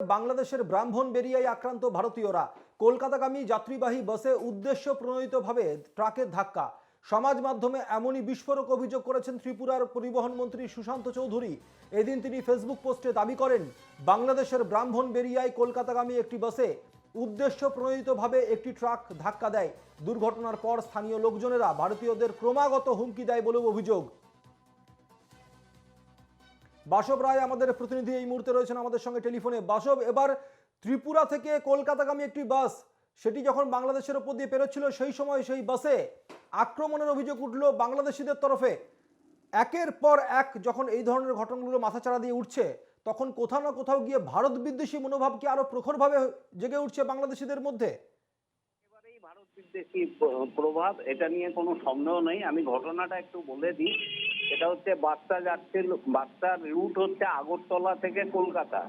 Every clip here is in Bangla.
বাংলাদেশের ব্রাহ্মণবেড়িয়ায় আক্রান্ত ভারতীয়রা। কলকাতাগামী যাত্রীবাহী বাসে উদ্দেশ্য প্রণোদিতভাবে ট্রাকের ধাক্কা। সমাজ মাধ্যমে এমনই বিস্ফোরক অভিযোগ করেছেন ত্রিপুরার পরিবহন মন্ত্রী সুশান্ত চৌধুরী। এদিন তিনি ফেসবুক পোস্টে দাবি করেন, বাংলাদেশের ব্রাহ্মণবেড়িয়ায় কলকাতাগামী একটি বাসে উদ্দেশ্য প্রণোদিতভাবে একটি ট্রাক ধাক্কা দেয়। দুর্ঘটনার পর স্থানীয় লোকজনেরা ভারতীয়দের ক্রমাগত হুমকি দেয় বলেও অভিযোগ। বাসব রায় আমাদের প্রতিনিধি এই মুহূর্তে রয়েছেন আমাদের সঙ্গে টেলিফোনে। বাসব, এবার ত্রিপুরা থেকে কলকাতাগামী একটি বাস সেটি যখন বাংলাদেশের উপর দিয়ে পেরোচ্ছিল সেই সময় সেই বাসে আক্রমণের অভিযোগ উঠল বাংলাদেশিদের তরফে। একের পর এক যখন এই ধরনের ঘটনাগুলো মাথাচাড়া দিয়ে উঠছে, তখন কোথাও না কোথাও গিয়ে ভারত বিদ্বেষী মনোভাব কি আরো প্রখরভাবে জেগে উঠছে বাংলাদেশিদের মধ্যে? একেবারেই ভারত বিদ্বেষী প্রভাব, এটা নিয়ে কোনো সন্দেহ নেই। আমি ঘটনাটা একটু বলে দিই। এটা হচ্ছে বাসটা যাচ্ছে, বাসটার রুট হচ্ছে আগরতলা থেকে কলকাতা,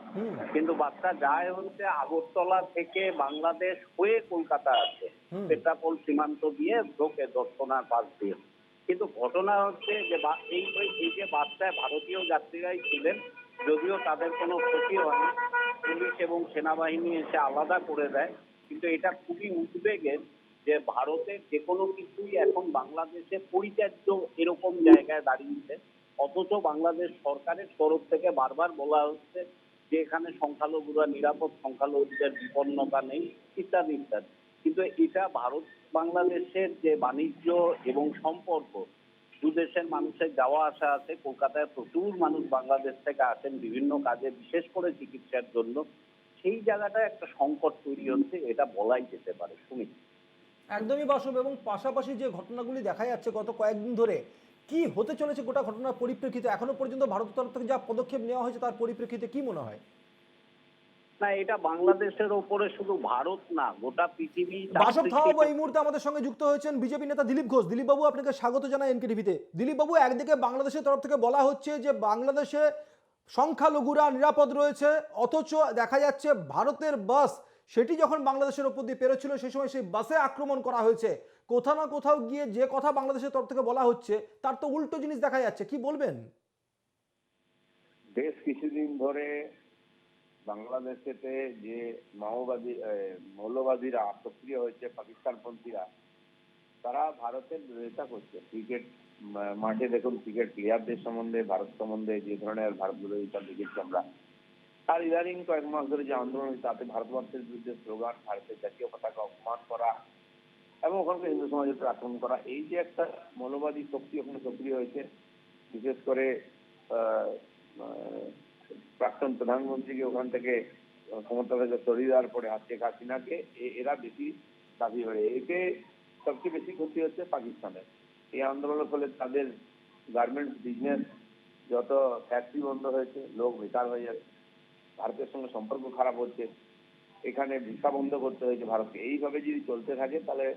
কিন্তু বাসটা যায় হচ্ছে আগরতলা থেকে বাংলাদেশ হয়ে কলকাতা আছে, পেট্রাপোল সীমান্ত দিয়ে ঢোকে দর্শনার পাশ দিয়ে। কিন্তু ঘটনা হচ্ছে যে এই যে বাসটায় ভারতীয় যাত্রীরাই ছিলেন, যদিও তাদের কোনো ক্ষতি হয়নি, পুলিশ এবং সেনাবাহিনী এসে আলাদা করে দেয়। কিন্তু এটা খুবই উদ্বেগের যে ভারতের যে কোনো কিছুই এখন বাংলাদেশে পরিত্যাজ্য এরকম জায়গায় দাঁড়িয়েছে, অথচ বাংলাদেশ সরকারের তরফ থেকে বারবার বলা হচ্ছে যে এখানে সংখ্যালঘুরা নিরাপদ, সংখ্যালঘুদের বিপন্নতা নেই, ইত্যাদি ইত্যাদি। কিন্তু এটা ভারত বাংলাদেশের যে বাণিজ্য এবং সম্পর্ক, দুদেশের মানুষের যাওয়া আসা আছে। কলকাতায় প্রচুর মানুষ বাংলাদেশ থেকে আসেন বিভিন্ন কাজে, বিশেষ করে চিকিৎসার জন্য। সেই জায়গাটায় একটা সংকট তৈরি হচ্ছে, এটা বলাই যেতে পারে। সুমিত, একদমই বাসব, এবং পাশাপাশি যে ঘটনাগুলি দেখা যাচ্ছে গত কয়েকদিন ধরে, কি হতে চলেছে গোটা ঘটনার পরিপ্রেক্ষিতে এখনো পর্যন্ত ভারতের তরফ থেকে যা পদক্ষেপ নেওয়া হয়েছে তার পরিপ্রেক্ষিতে কি মনে হয়? না, এটা বাংলাদেশের ওপরে শুধু ভারত না, গোটা পৃথিবী। বাসব থামাবো, এই মুহূর্তে আমাদের সঙ্গে যুক্ত হয়েছেন বিজেপি নেতা দিলীপ ঘোষ। দিলীপ বাবু, আপনাকে স্বাগত জানাই এনকে টিভিতে। দিলীপ বাবু, একদিকে বাংলাদেশের তরফ থেকে বলা হচ্ছে যে বাংলাদেশে সংখ্যালঘুরা নিরাপদ রয়েছে, অথচ দেখা যাচ্ছে ভারতের বাস সেটি যখন বাংলাদেশের উপর দিয়ে পেরোচ্ছিল সেই সময় সেই বাসে আক্রমণ করা হয়েছে। কোথাও না কোথাও গিয়ে যে কথা বাংলাদেশের তরফ থেকে বলা হচ্ছে তার তো উল্টো জিনিস দেখা যাচ্ছে, কি বলবেন? বেশ কিছুদিন ধরে বাংলাদেশেতে যে মাওবাদী মৌলবাদীরা সক্রিয় হয়েছে, পাকিস্তানপন্থীরা, তারা ভারতের বিরোধিতা করছে। ক্রিকেট মাঠে দেখুন, ক্রিকেট প্লেয়ারদের সম্বন্ধে, ভারত সম্বন্ধে যে ধরনের ভারত বিরোধিতা দেখেছি আমরা। আর ইদানিং কয়েক মাস ধরে যে আন্দোলন, তাতে ভারতবর্ষের বিরুদ্ধে স্লোগান, ভারতের জাতীয় পতাকা অপমান করা এবং ওখানকার হিন্দু সমাজের উপর আক্রমণ করা, এই যে একটা মৌলবাদী শক্তি ওখানে সক্রিয় হয়েছে, বিশেষ করে প্রাক্তন প্রধানমন্ত্রীকে ওখান থেকে ক্ষমতা থেকে সরিয়ে দেওয়ার পরে শেখ হাসিনাকে এরা বেশি দাবি করে। এতে সবচেয়ে বেশি ক্ষতি হচ্ছে পাকিস্তানের। এই আন্দোলনের ফলে তাদের গার্মেন্টস বিজনেস, যত ফ্যাক্টরি বন্ধ হয়েছে, লোক বেকার হয়ে যাচ্ছে, ভারতের সঙ্গে সম্পর্ক খারাপ হচ্ছে, এখানে ভিসা বন্ধ করতে হয়েছে ভারতকে। এইভাবে যদি চলতে থাকে তাহলে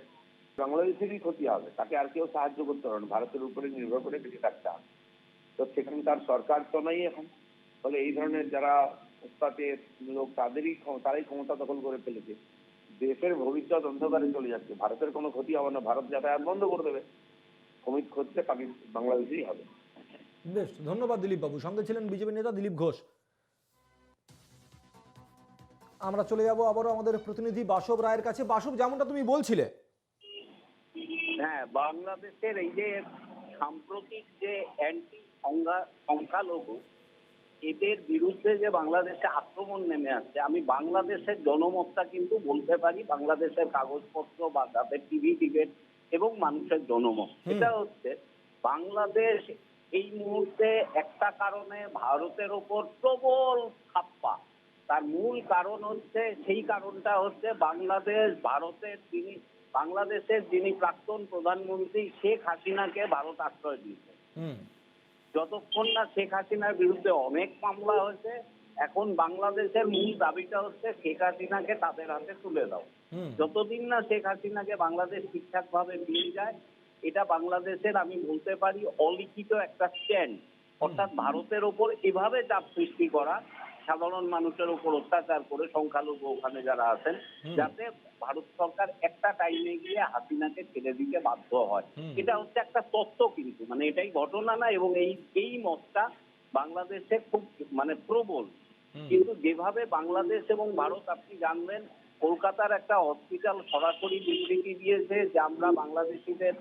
বাংলাদেশেরই ক্ষতি হবে, তাকে আর কেউ সাহায্য করতে পারবে না, ভারতের উপরে নির্ভর করে বেঁচে থাকতে হবে। তো সেখানে তার সরকার তো নেই এখন, ফলে এই ধরনের যারা উৎপাতের লোক তারাই ক্ষমতা দখল করে ফেলেছে। দেশের ভবিষ্যৎ অন্ধকারে চলে যাচ্ছে। ভারতের কোনো ক্ষতি হবে না, ভারত যাতায়াত বন্ধ করে দেবে, ক্ষতিতে বাংলাদেশেই হবে। বেশ, ধন্যবাদ দিলীপ বাবু। সঙ্গে ছিলেন বিজেপি নেতা দিলীপ ঘোষ। আমরা চলে যাব আবারও আমাদের প্রতিনিধি বাসব রায়ের কাছে। বাসব, যেমনটা তুমি বলছিলে, হ্যাঁ, বাংলাদেশের এই যে সাম্প্রতিক যে অ্যান্টি সংখ্যালঘু, এদের বিরুদ্ধে যে বাংলাদেশে আক্রমণ নেমে আসছে, আমি বাংলাদেশের জনমতটা কিন্তু বলতে পারি, বাংলাদেশের কাগজপত্র বা তাদের টিভি ডিবেট এবং মানুষের জনমত, এটা হচ্ছে বাংলাদেশ এই মুহূর্তে একটা কারণে ভারতের ওপর প্রবল ছাপ্পা। তার মূল কারণ হচ্ছে, সেই কারণটা হচ্ছে বাংলাদেশের যিনি প্রাক্তন প্রধানমন্ত্রী শেখ হাসিনাকে ভারত আশ্রয় দিয়েছে। যতক্ষণ না শেখ হাসিনার বিরুদ্ধে অনেক মামলা হয়েছে, এখন বাংলাদেশের মূল দাবিটা হচ্ছে শেখ হাসিনাকে তাদের হাতে তুলে দাও। যতদিন না শেখ হাসিনাকে বাংলাদেশ ঠিকঠাক ভাবে নিয়ে যায়, এটা বাংলাদেশের, আমি বলতে পারি, অলিখিত একটা স্ট্যান্ড। অর্থাৎ ভারতের ওপর এভাবে চাপ সৃষ্টি করা, সাধারণ মানুষের উপর অত্যাচার করে, সংখ্যালঘু ওখানে যারা আছেন, যাতে ভারত সরকার একটা টাইমে গিয়ে হাসিনাকে ছেড়ে দিতে বাধ্য হয়। এটা হচ্ছে একটা তত্ত্ব, কিন্তু মানে এটাই ঘটনা না। এবং এই মতটা বাংলাদেশে খুব প্রবল। কিন্তু যেভাবে বাংলাদেশ এবং ভারত, আপনি জানবেন কলকাতার একটা হসপিটাল সরাসরি বিবৃতি দিয়েছে যে আমরা বাংলাদেশিদের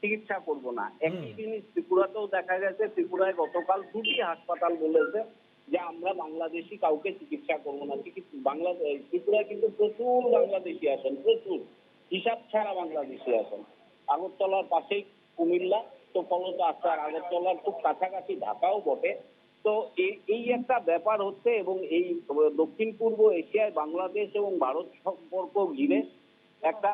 চিকিৎসা করব না। একই জিনিস ত্রিপুরাতেও দেখা গেছে। ত্রিপুরায় গতকাল দুটি হাসপাতাল বলেছে যে আমরা বাংলাদেশি কাউকে চিকিৎসা করব না। বাংলাদেশ ত্রিপুরায় কিন্তু প্রচুর বাংলাদেশি আছেন, প্রচুর, হিসাব ছাড়া বাংলাদেশি আছেন। আগরতলার পাশেই কুমিল্লা, তো ফলত আসার আগরতলার খুব কাছাকাছি ঢাকাও বটে। তো এই একটা ব্যাপার হচ্ছে, এবং এই দক্ষিণ পূর্ব এশিয়ায় বাংলাদেশ এবং ভারত সম্পর্ক ঘিরে একটা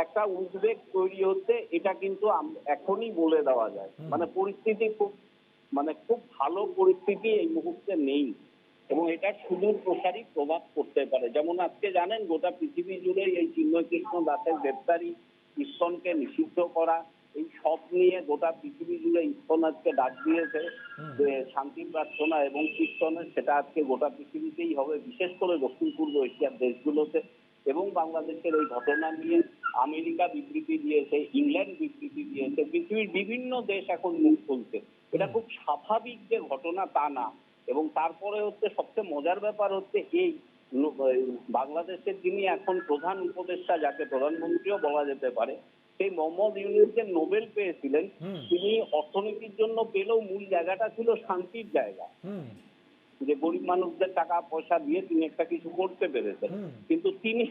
একটা উদ্বেগ তৈরি হচ্ছে। এটা কিন্তু এখনই বলে দেওয়া যায়। পরিস্থিতি খুব ভালো পরিস্থিতি এই মুহূর্তে নেই, এবং এটা সুদূর প্রসারী প্রভাব পড়তে পারে। যেমন আজকে জানেন গোটা পৃথিবী জুড়ে এই চিন্ময়কৃষ্ণ দাসের গ্রেপ্তারি, ইসকনকে নিষিদ্ধ করা, এই সব নিয়ে গোটা পৃথিবী জুড়ে ইসকন আজকে ডাক দিয়েছে যে শান্তি প্রার্থনা এবং কীর্তনের, সেটা আজকে গোটা পৃথিবীতেই হবে, বিশেষ করে দক্ষিণ পূর্ব এশিয়ার দেশগুলোতে। এবং বাংলাদেশের এই ঘটনা নিয়ে আমেরিকা বিবৃতি দিয়েছে, ইংল্যান্ড বিবৃতি দিয়েছে, পৃথিবীর বিভিন্ন দেশ এখন মুখ খুলছে। এটা খুব স্বাভাবিক যে ঘটনা তা না। এবং তারপরে হচ্ছে সবচেয়ে মজার ব্যাপার হচ্ছে এই বাংলাদেশের যিনি এখন প্রধান উপদেষ্টা, যাকে প্রধানমন্ত্রীও বলা যেতে পারে, সেই মোহাম্মদ ইউনূস যে নোবেল পেয়েছিলেন, তিনি অর্থনীতির জন্য পেলেও মূল জায়গাটা ছিল শান্তির জায়গা, যে গরিব মানুষদের টাকা পয়সা দিয়ে তিনি একটা কিছু করতে পেরেছেন। কিন্তু তিনি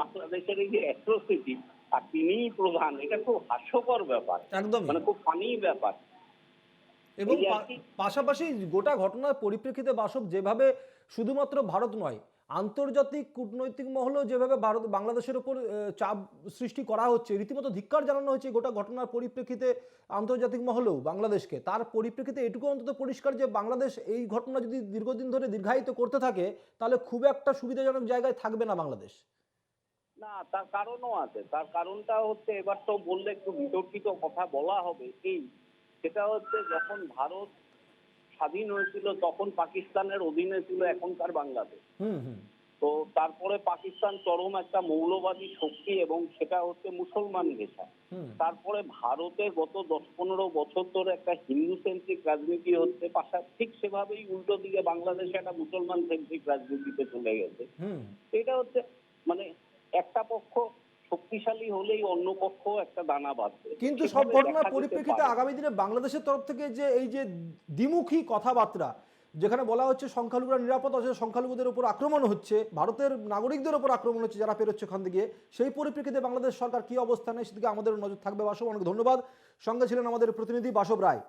বাংলাদেশের এই যে অ্যাট্রোসিটি, আর তিনিই প্রধান, এটা খুব হাস্যকর ব্যাপার, একদম খুব ফানি ব্যাপার। এবং পাশাপাশি গোটা ঘটনার পরিপ্রেক্ষিতে বাসব যেভাবে শুধুমাত্র ভারত নয়, আন্তর্জাতিক কূটনৈতিক মহলেও যেভাবে ভারত বাংলাদেশের উপর চাপ সৃষ্টি করা হচ্ছে, রীতিমতো ধিক্কার জানানো হচ্ছে গোটা ঘটনার পরিপ্রেক্ষিতে আন্তর্জাতিক মহলেও বাংলাদেশকে। তার পরিপ্রেক্ষিতে এটুকু অন্তত পরিষ্কার যে বাংলাদেশ এই ঘটনা যদি দীর্ঘদিন ধরে দীর্ঘায়িত করতে থাকে, তাহলে খুব একটা সুবিধাজনক জায়গায় থাকবে না বাংলাদেশ। না, তার কারণও আছে। তার কারণটা হচ্ছে, এবার তো বললে একটু বিতর্কিত কথা বলা হবে, সেটা হচ্ছে যখন ভারত স্বাধীন হয়েছিল তখন পাকিস্তানের অধীনে ছিল এখনকার বাংলাদেশ। তো তারপরে পাকিস্তান চরম একটা মৌলবাদী শক্তি, এবং সেটা হচ্ছে মুসলমান দেশা। তারপরে ভারতে গত 10-15 বছর ধরে একটা হিন্দু সেন্ট্রিক রাজনীতি হচ্ছে, ঠিক সেভাবেই উল্টো দিকে বাংলাদেশে একটা মুসলমান সেন্ট্রিক রাজনীতিতে চলে গেছে। এটা হচ্ছে একটা পক্ষ শক্তিশালী হলেই অন্য পক্ষ একটা দানা বাঁধবে। কিন্তু সব ঘটনার পরিপ্রেক্ষিতে আগামী দিনে বাংলাদেশের তরফ থেকে যে এই যে দ্বিমুখী কথাবার্তা, যেখানে বলা হচ্ছে সংখ্যালঘুরা নিরাপদ আছে, সংখ্যালঘুদের উপর আক্রমণ হচ্ছে, ভারতের নাগরিকদের উপর আক্রমণ হচ্ছে যারা পেরোচ্ছে ওখান থেকে, সেই পরিপ্রেক্ষিতে বাংলাদেশ সরকার কি অবস্থানে, সেদিকে আমাদের নজর থাকবে। বাসব, অনেক ধন্যবাদ। সঙ্গে ছিলেন আমাদের প্রতিনিধি বাসব রায়।